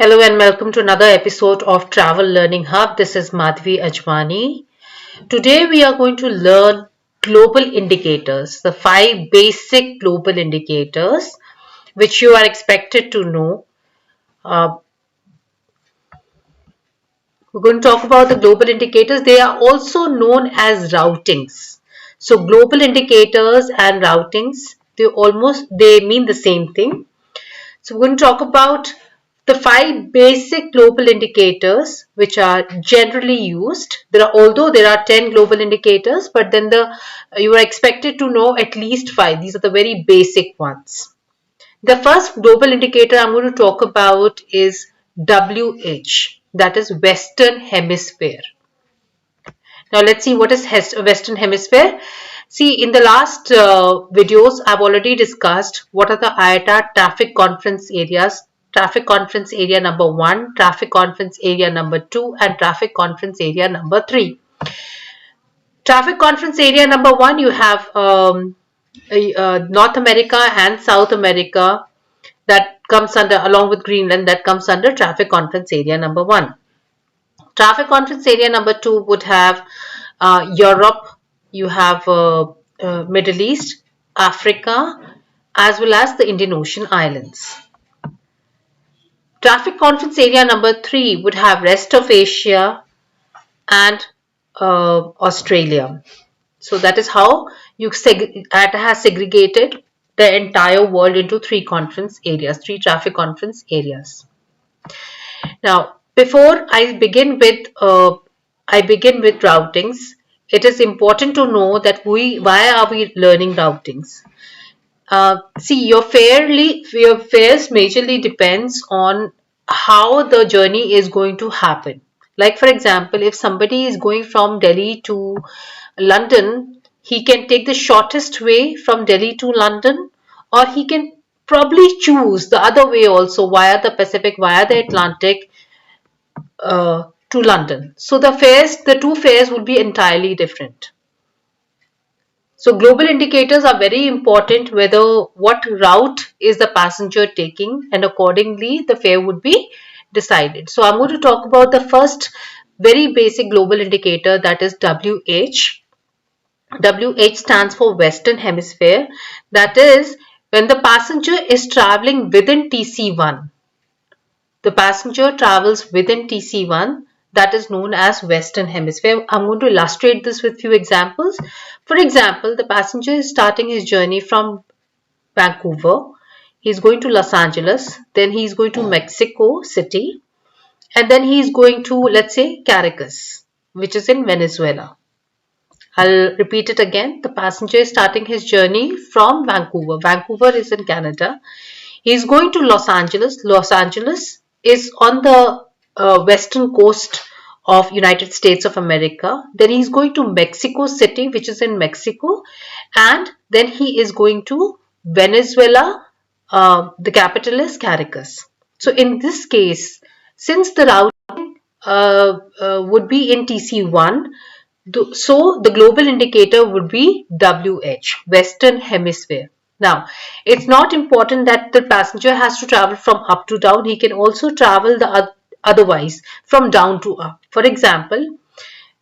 Hello and welcome to another episode of Travel Learning Hub. This is Madhvi Ajwani. Today we are going to learn global indicators, the five basic global indicators which you are expected to know. Uh, we're going to talk about the global indicators. They are also known as routings. So global indicators and routings, they mean the same thing. So we're going to talk about the five basic global indicators which are generally used. Although there are 10 global indicators, but then you are expected to know at least five. These are the very basic ones. The first global indicator I'm going to talk about is WH, that is Western Hemisphere. Now let's see what is Western Hemisphere. See, in the last videos, I've already discussed what are the IATA traffic conference areas. Traffic conference area number 1, traffic conference area number 2, and traffic conference area number 3. Traffic conference area number 1, you have North America and South America that comes under, along with Greenland, that comes under traffic conference area number 1. Traffic conference area number 2 would have Europe, you have Middle East, Africa, as well as the Indian Ocean Islands. Traffic conference area number 3 would have rest of Asia and Australia. So that is how IATA has segregated the entire world into three traffic conference areas. Now, before I begin with routings. It is important to know that why are we learning routings? See, your fares majorly depends on how the journey is going to happen. Like for example, if somebody is going from Delhi to London, he can take the shortest way from Delhi to London, or he can probably choose the other way also via the Pacific, via the Atlantic, to London. So the two fares would be entirely different. So global indicators are very important, whether what route is the passenger taking, and accordingly the fare would be decided. So I'm going to talk about the first very basic global indicator, that is WH. WH stands for Western Hemisphere. That is when the passenger is traveling within TC1. The passenger travels within TC1, that is known as Western Hemisphere. I'm going to illustrate this with few examples. For example, the passenger is starting his journey from Vancouver. He's going to Los Angeles, then he's going to Mexico City, and then he's going to, let's say, Caracas, which is in Venezuela. I'll repeat it again. The passenger is starting his journey from Vancouver. Vancouver is in Canada. He's going to Los Angeles. Los Angeles is on the western coast of United States of America. Then he's going to Mexico City, which is in Mexico, and then he is going to Venezuela. The capital is Caracas. So in this case, since the routing would be in TC1, so the global indicator would be WH, Western Hemisphere. Now, it's not important that the passenger has to travel from up to down. He can also travel the otherwise from down to up. For example,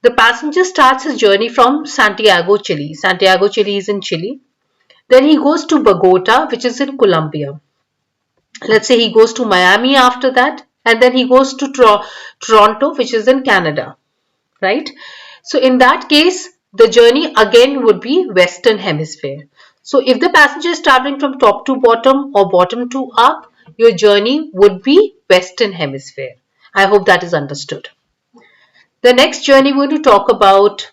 the passenger starts his journey from Santiago, Chile. Santiago, Chile is in Chile. Then he goes to Bogota, which is in Colombia. Let's say he goes to Miami after that, and then he goes to Toronto, which is in Canada, right? So in that case, the journey again would be Western Hemisphere. So if the passenger is traveling from top to bottom or bottom to up, your journey would be Western Hemisphere. I hope that is understood. The next journey we're going to talk about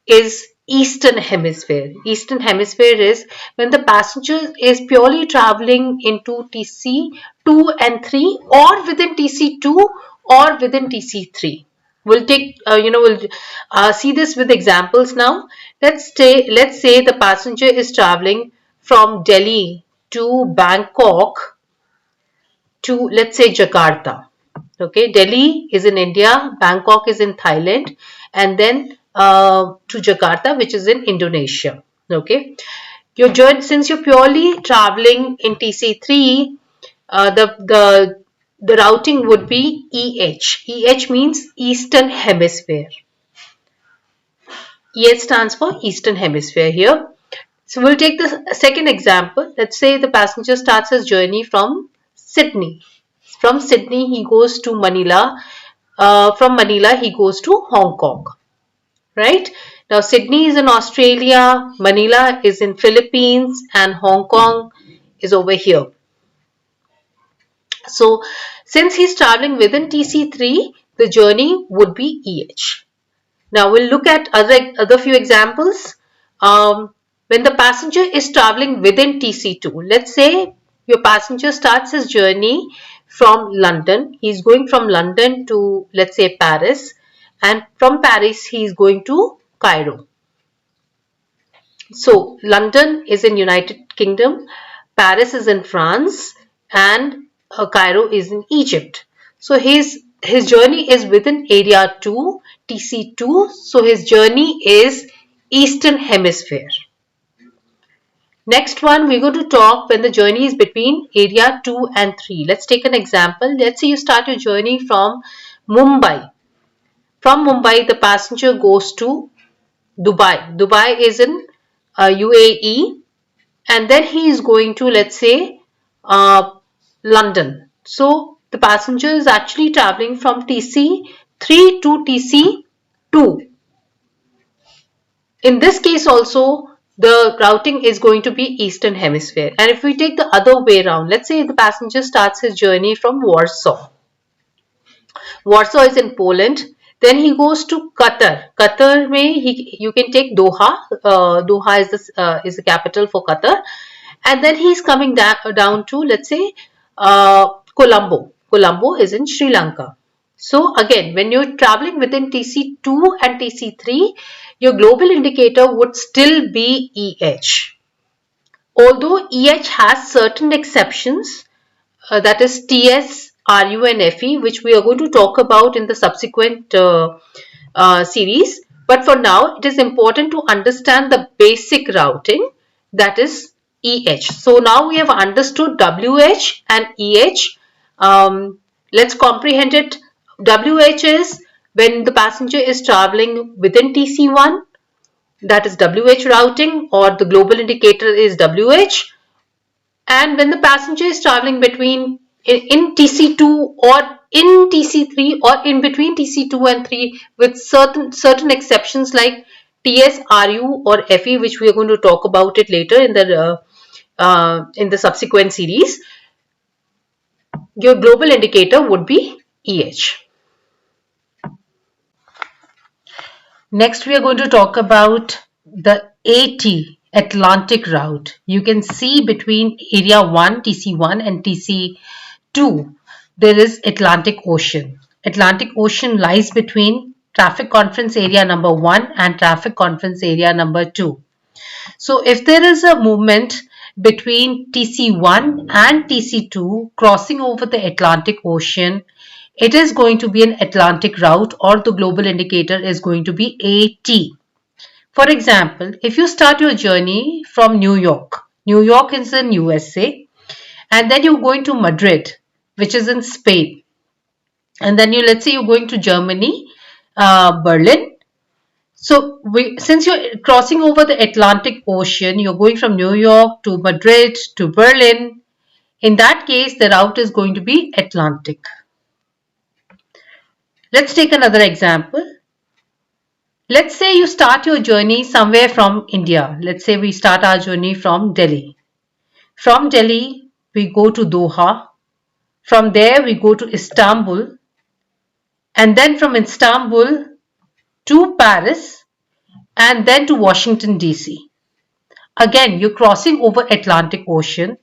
is Eastern Hemisphere. Eastern Hemisphere is when the passenger is purely traveling into TC2 and 3, or within TC2 or within TC3. We'll see this with examples now. Let's say the passenger is traveling from Delhi to Bangkok to, let's say, Jakarta. Okay, Delhi is in India, Bangkok is in Thailand, and then to Jakarta, which is in Indonesia. Okay, your journey, since you're purely traveling in TC3, the the routing would be EH. EH means Eastern Hemisphere. EH stands for Eastern Hemisphere here. So we'll take the second example. Let's say the passenger starts his journey from Sydney. From Sydney, he goes to Manila. From Manila, he goes to Hong Kong. Right? Now, Sydney is in Australia, Manila is in Philippines, and Hong Kong is over here. So, since he's traveling within TC3, the journey would be EH. Now, we'll look at other few examples. When the passenger is traveling within TC2, let's say your passenger starts his journey from London. He's going from London to, let's say, Paris, and from Paris, he's going to Cairo. So, London is in United Kingdom, Paris is in France, and Cairo is in Egypt. So, his journey is within area 2, TC2. So, his journey is Eastern Hemisphere. Next one, we're going to talk when the journey is between area 2 and 3. Let's take an example. Let's say you start your journey from Mumbai. From Mumbai, the passenger goes to Dubai. Dubai is in UAE, and then he is going to, let's say, London. So the passenger is actually traveling from TC3 to TC2. In this case also, the routing is going to be Eastern Hemisphere. And if we take the other way around, let's say the passenger starts his journey from Warsaw. Warsaw is in Poland. Then he goes to Qatar. Qatar you can take Doha. Doha is the capital for Qatar. And then he's coming down to, let's say, Colombo. Colombo is in Sri Lanka. So again, when you're traveling within TC2 and TC3, your global indicator would still be EH. Although EH has certain exceptions, that is TS, RU and FE, which we are going to talk about in the subsequent series. But for now, it is important to understand the basic routing, that is EH. So now we have understood WH and EH. Let's comprehend it. WH is when the passenger is traveling within TC1, that is WH routing, or the global indicator is WH. And when the passenger is traveling between in TC2 or in TC3 or in between TC2 and 3 with certain exceptions like TS, RU or FE, which we are going to talk about it later in the subsequent series, your global indicator would be EH. Next, we are going to talk about the AT, Atlantic route. You can see between area 1, TC1 and TC2, there is Atlantic Ocean. Atlantic Ocean lies between traffic conference area number 1 and traffic conference area number 2. So if there is a movement between TC1 and TC2 crossing over the Atlantic Ocean, it is going to be an Atlantic route, or the global indicator is going to be AT. For example, if you start your journey from New York is in USA, and then you're going to Madrid, which is in Spain, and then let's say you're going to Germany, Berlin. So since you're crossing over the Atlantic Ocean, you're going from New York to Madrid to Berlin. In that case, the route is going to be Atlantic. Let's take another example. Let's say you start your journey somewhere from India. Let's say we start our journey from Delhi. From Delhi, we go to Doha. From there, we go to Istanbul. And then from Istanbul to Paris, and then to Washington, D.C. Again, you're crossing over Atlantic Ocean.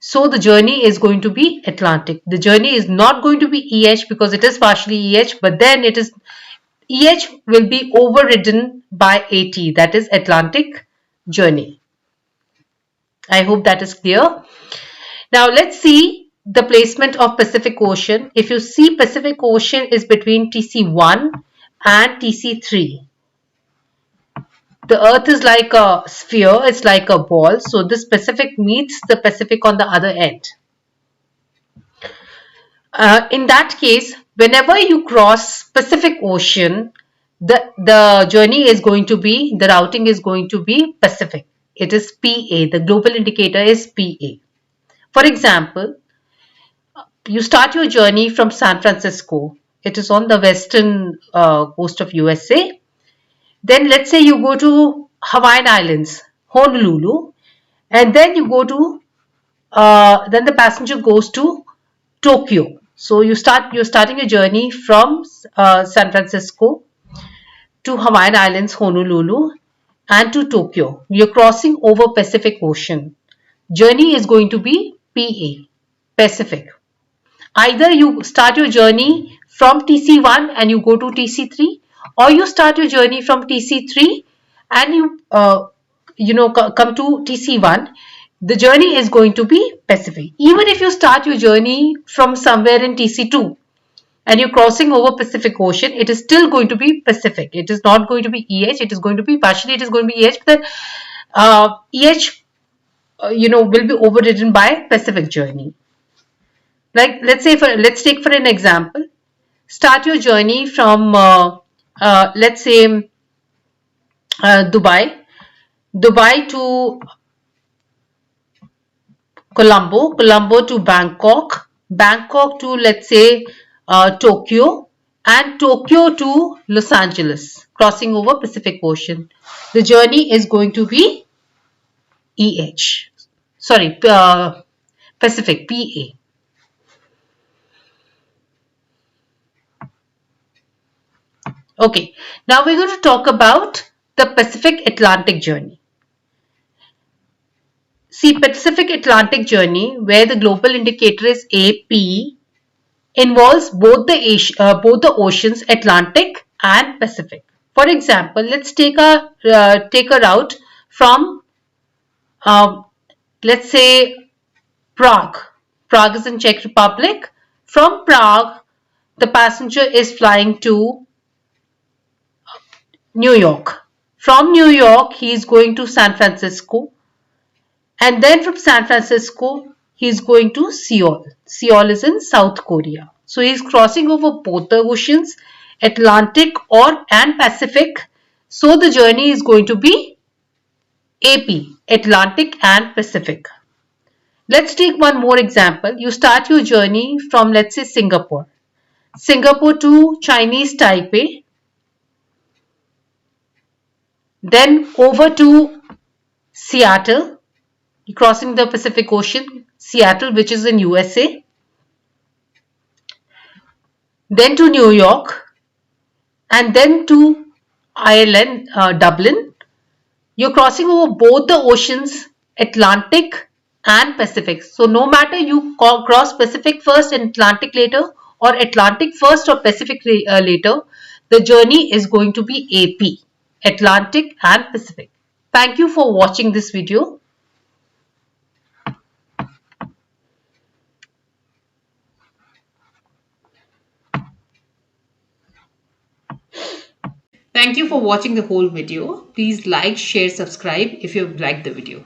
So the journey is going to be Atlantic. The journey is not going to be EH because it is partially EH, but then EH will be overridden by AT, that is Atlantic journey. I hope that is clear. Now let's see the placement of Pacific Ocean. If you see, Pacific Ocean is between TC1 and TC3. The earth is like a sphere, it's like a ball. So this Pacific meets the Pacific on the other end. In that case, whenever you cross Pacific Ocean, the journey is going to be, the routing is going to be Pacific. It is PA. The global indicator is PA. For example, you start your journey from San Francisco. It is on the western coast of USA. Then let's say you go to Hawaiian Islands, Honolulu, and then you go to then the passenger goes to Tokyo. So you're starting a journey from San Francisco to Hawaiian Islands, Honolulu, and to Tokyo. You're crossing over Pacific Ocean. Journey is going to be PA, Pacific. Either you start your journey from TC1 and you go to TC3, or you start your journey from TC3 and come to TC1. The journey is going to be Pacific. Even if you start your journey from somewhere in TC2 and you're crossing over Pacific Ocean, it is still going to be Pacific. It is not going to be EH. It is going to be partially. It is going to be EH, but EH, will be overridden by Pacific journey. Like let's take for an example. Start your journey from let's say Dubai to Colombo to Bangkok to let's say Tokyo, and Tokyo to Los Angeles, crossing over Pacific Ocean. The journey is going to be EH. Sorry, Pacific, PA. Okay, now we're going to talk about the Pacific Atlantic journey. See, Pacific Atlantic journey, where the global indicator is AP, involves both the oceans, Atlantic and Pacific. For example, let's take a route from uh, let's say Prague. Prague is in Czech Republic. From Prague, the passenger is flying to New York. From New York, he is going to San Francisco. And then from San Francisco, he is going to Seoul. Seoul is in South Korea. So he is crossing over both the oceans, Atlantic and Pacific. So the journey is going to be AP, Atlantic and Pacific. Let's take one more example. You start your journey from, let's say, Singapore. Singapore to Chinese Taipei. Then over to Seattle, crossing the Pacific Ocean, Seattle, which is in USA. Then to New York, and then to Ireland, Dublin. You're crossing over both the oceans, Atlantic and Pacific. So no matter you cross Pacific first and Atlantic later, or Atlantic first or Pacific later, the journey is going to be AP, Atlantic and Pacific. Thank you for watching this video. Thank you for watching the whole video. Please like, share, subscribe if you've liked the video.